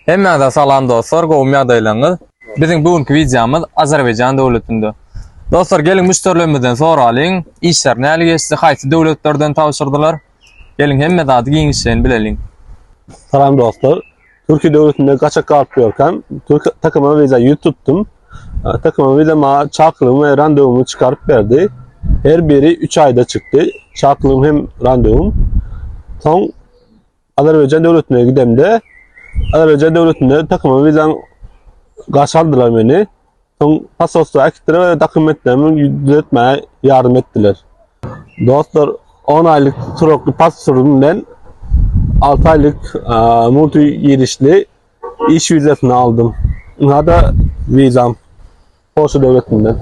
Hemmede salam dostlar, goýum ýagdaýlaryňyz. Biziň bugünkü videomyz Azerbaýjan döwletinde. Dostlar, gelin müşterilerimizden soralyň, işler näle geçdi, haýsy döwletlerden tapşyrdylar? Gelin hemmede ady giňişlerini bilelim. Salam dostlar. Türkiye devletinde kaçak kalıp ýörken takıma viza tuttum. Takıma viza ma çakılım ve randevumu çıkarıp verdi. Her biri 3 ayda çıktı. Çakılım hem randevum. Son Azerbaýjan devletine gidemde Azerbaýjan devletinde takıma viza karşıladılar beni. Son pasaportu akitire ve dokumentlerimi düzeltmeye yardım ettiler. Dostlar 10 aylık turoklu pasaportumdan 6 aylık multi girişli iş vizasını aldım. Hada vizam Polşa devletinden.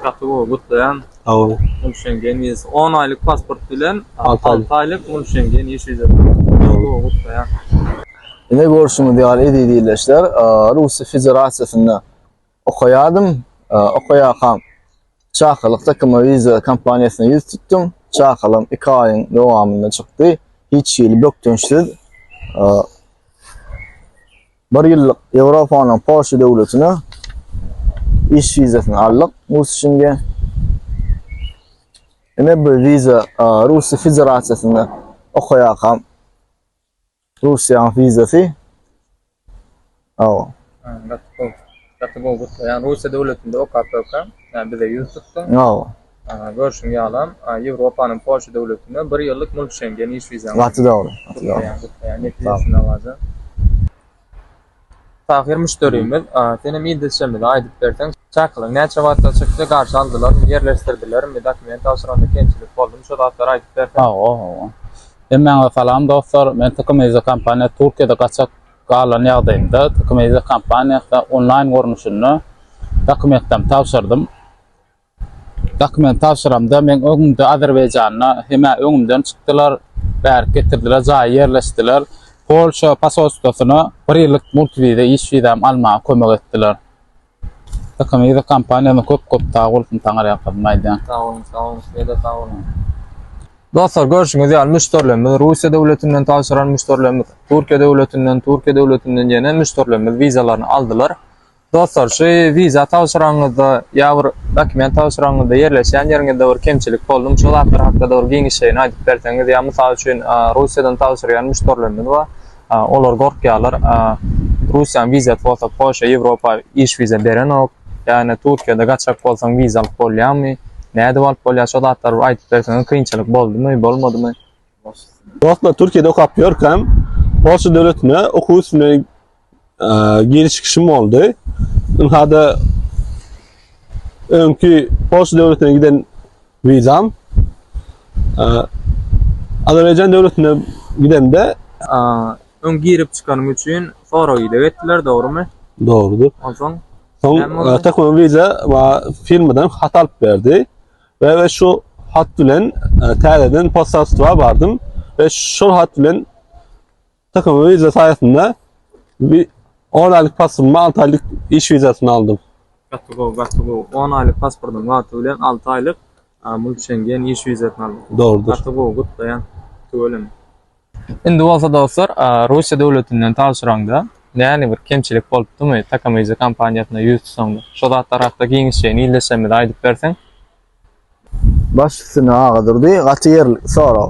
Katıgo gutlayan Ağır. Mulşengen vizası 10 aylık pasport bilen 6 aylık Mulşengen iş vizası. Katıgo gutlayan. Ne görüşümü diyal ediydiler. Rusya Federasyası'nda okuyadım. Okuyakam Çakalık takıma viza kampanyasına yüz tuttum. Çakalım 2 ayın devamında çıktı. Hiç yıl böktünçtü. Bir yıllık Avrupa'nın Polşa devletine iş vizasını aldık. Rusya bu viza Rusya Federasyası'nda okuyakam Rusya'nın vizası. Katıgo gutlayan Rusya devletinde okuyakam bize yüz tuttum. Görüşüm alan Avrupa'nın Polşa devletinde 1 yıllık Mulşengen iş vizası. Vatı doğru. Yani neticesinde alacağım. Tahir müşterimiz, senin iddiaşımda aydıp versen, çakılın neçe vatta çıktı, karşı aldılar, yerleştirdiler, bir dokument alışıranda kençilik oldum, şu dağıtları aydıp versen. Hemen salam dostlar, men takımıyla kampanya Türkiye'de kaçak kalan ýagdaýynda takımıyla kampanyada online görnüşünü dokumentim tavşırdım. Dokument tavşıramda men öňümde Azerbaýjana heme öňümden çykdylar, bäri getirdiler, jaý yerleşdiler. Polşa pasaportuny 1 ýyllyk multiviza iş vizam almaga kömek etdiler. Takımyda kampanyany köp taýgulsyn taňar ýapmaýdy. Sağ olun, sağ olun. Dostlar, görüşüňiz ýaly müşterilerimiz Rusya devletinden tavşyran müşterilerimiz, Türkiye devletinden ýene müşterilerimiz vizalaryny aldylar. Dostlar, şu viza tavşyraňyzda ýa-bir dokument tavşyraňyzda yerleşen ýeriňizde bir kemçilik boldum. Şu hakda bir giňişlerini aýdyp berseňiz, ýa mysal üçin Russiýadan tavşyrýan müşterilerimiz bar. Olar gorkýarlar. Russiýanyň vizasy bolsa Polşa, Ýewropa iş viza beren ok. Ýani Türkiýede gaçak bolsaň viza alyp bolýarmy? Näde bolup bolýar? Şu hakkary aýdyp berseňiz, kynçylyk boldymy, bolmadymy? Dostlar Türkiye'de okup ýörken Polşa devletine okuw üstüne giriş çıkışım oldu. Hada öňkü Polşa devletine giden vizam Azerbaýjan devletine gidende Ön girip çıkanım üçün soragy da etdiler, dogrymy? doğrudur. Onsoň Son takım viza ve firmadan hat alıp verdi ve şu hat bilen TL'den postasyona bardım ve şu hat bilen takım viza sayesinde bir 10 aylık pasaportumu 6 aylık iş vizasını aldım. Katıgo 10 aylık pasportum gaty bilen 6 aylık Mulşengen iş vizasyny aldım. Doğrudur. Katıgo gutlayan töwelim. Endi bolsa dostlar, Russiya devletinden tavşyraňda näme bir kemçilik bolupdymy? Takım viza kampanýasyna ýüz tutsaňda. Şu tarapda giňişlerini ýyldaşamy da aýdyp berseň. Başlysyny agdyrdy. Gaty ýerlik sora.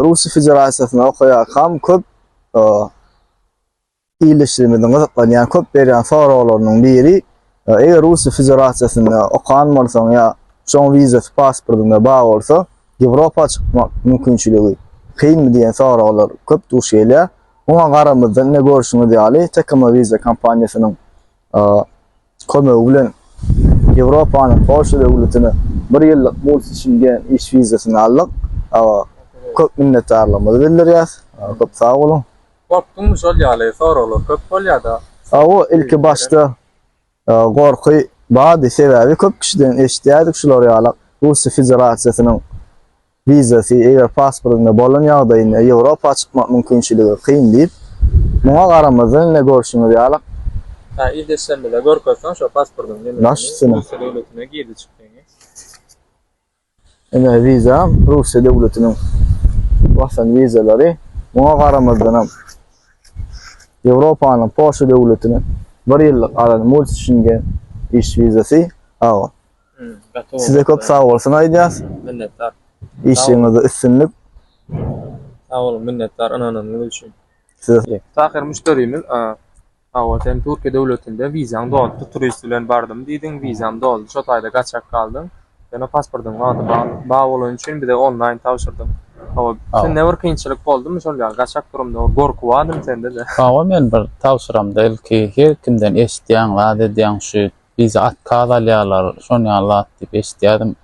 Rusya Federasyasına okuyakam köp ýyldaşymyň ýa köp berýän soralarynyň biri eger Rusya Federasyasynda okan bolsaň ýa şoň viza pasportuňda bar bolsa Ýewropa çykmak mümkinçiligi kynmy diýen soralar köp duş gelýär. Oňa garamyzda ne görüşüňiz ýaly takıma viza kampanýasynyň kömegi bilen Ýewropanyň Polşa devletine 1 ýyllyk Mulşengen iş vizasyny aldyk. Köp minnetdarlygymyzy bildirýär. Köp sag bolun. Korkdum şol ýaly soralar köp bolýar-da. O ilki başta gorky bady sebäbi köp kişiden eşitýärdik şular ýaly. Rusya Federasyasınyň vizasy eger pasportunda bolan ýagdaýynda Ýewropa çykmak mümkinçiligi kyn diýip muňa garamazdan ne görüşüňiz ýaly? İldeşlemde de görkösen şu pasportum Rusya devletine girdi çıktığını. Ene viza Rusya devletinin vasan vizalary muňa garamazdan Ýewropanyň Polşa döwletiniň 1 ýyllyk alan multişingen iş vizasy awa. Size köp sağ bolsun aýdýas. Minnettar. İşiňizde üstünlük. Sağ olun, minnettar anananyň üçin. Siz Tahir müşterimiz awa sen Türkiýe döwletinde wizaň doldy, turist bilen bardym diýdiň, wizaň doldy, şo taýda gaçak kaldyň. Ýa-da pasportyň wagty bağ bolan üçin bir de online tapşyrdym. Awa sen näwer kynçylyk boldymy şol ýa gaçak durumda gorku wadym sende de. Awa men bir tawsiram ki her kimden eşitýän wada edýän şu bizi atkadalýarlar, şonu Allah diýip eşitýärdim.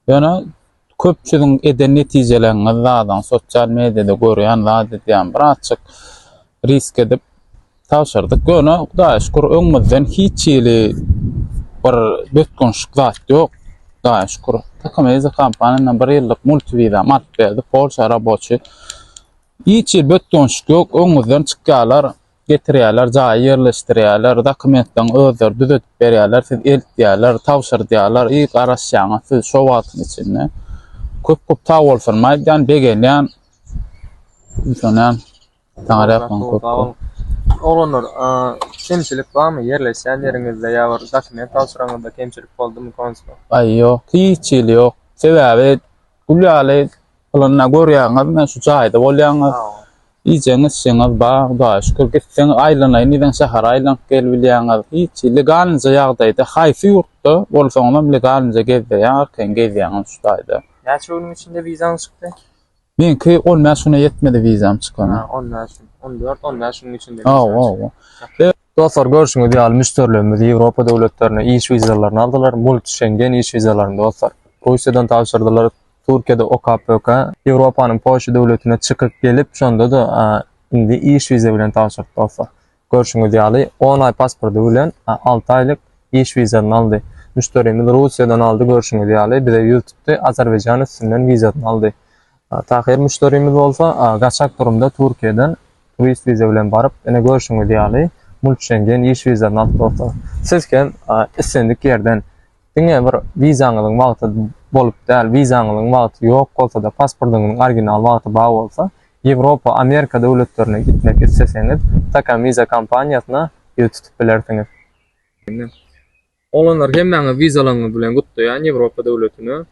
Ýöne köpçüliň eden netijelerini zadan sosial mediada görýän wada edýän bir açyk risk edip tawşyrdyk. Ýöne Hudaýa şükür öňümizden hiç ýyly bir bötgünçlik zat ýok. Hudaýa şükür. Takymyza kampaniýanyň 1 ýyllyk multiviza mat berdi. Polşa raboçy. Hiç ýyl bötgünçlik ýok. Öňümizden çykýarlar, getirýärler, jaý ýerleşdirýärler, dokumentden özler düzedip berýärler, siz eltýärler, tawşyrdyarlar, iyi garaşýaňyz siz şo wagtyň içinde. Köp tag bolsunmaýdan begenýän insanlar taňrapan köp. Olanlar kemçilik barmy ýerleşýän ýeriňizde ýa-da dokument tawşyraňyzda kemçilik boldymy konsul? Ay ýok, hiç ýyl ýok. Sebäbi gulýaly plana görýäňiz, men şu jaýda bolýaňyz. İýjeňiz şeňiz bar, Hudaýa şükür gitseň aýlana ýa-da şäher aýlanyp gelbilýäňiz. Hiç legalynja ýagdaýda haýsy ýurtda bolsaňam legalynja gezýär, ken gezýäňiz şu taýda. Näçe gün içinde wizaň çykdy? Menki 10 yaşına yetmedi vizam çıkana. 10 yaşın, 14-10 yaşın içinde. Dostlar görüşüňiz ýaly müşterilerimiz Ýewropa döwletlerine iş vizalaryny aldylar. Multi-Schengen iş vizalaryny dostlar. Russiýadan tapşyrdylar. Türkiýede OKPK, Ýewropanyň Polşa döwletine çykyp gelip, şonda da indi iş viza bilen tapşyrdy dostlar. Görüşüňiz ýaly 10 ay pasporty bilen 6 aýlyk iş vizany aldy. Müşterimiz Russiýadan aldy, görüşüňiz ýaly bir de ýurtda Azerbaýjan üstünden vizany aldy. Tahir müşterimiz bolsa gaçak durumda Türkiýeden turist viza bilen baryp, ene görüşüňiz ýaly multi-Schengen iş vizany aldy dostlar. Sizken istendik ýerden diňe bir wizaňyzyň wagty bolup däl, wizaňyzyň wagty ýok bolsa da pasportyňyň original wagty bar bolsa, Ýewropa, Amerika döwletlerine gitmek isteseňiz, Takymyza kompaniýasyna ýetup bilersiňiz. Olanlar hemmäňe wizalaryny bilen gutdaýan Ýewropa döwletine.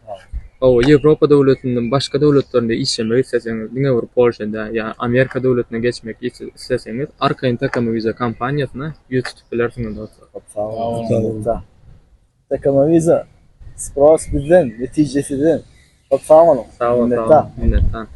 O Ýewropa döwletinden başga döwletlerinde işlemek isteseňiz, diňe bir Polşada ýa Amerika döwletine geçmek isteseňiz, arkaýyn Takymyza kompaniýasyna ýetup bilersiňiz dostlar. sağ olun. Takymyza spros bizden, netijesinden. Çok sağ olun. Sağ olun. Minnettar.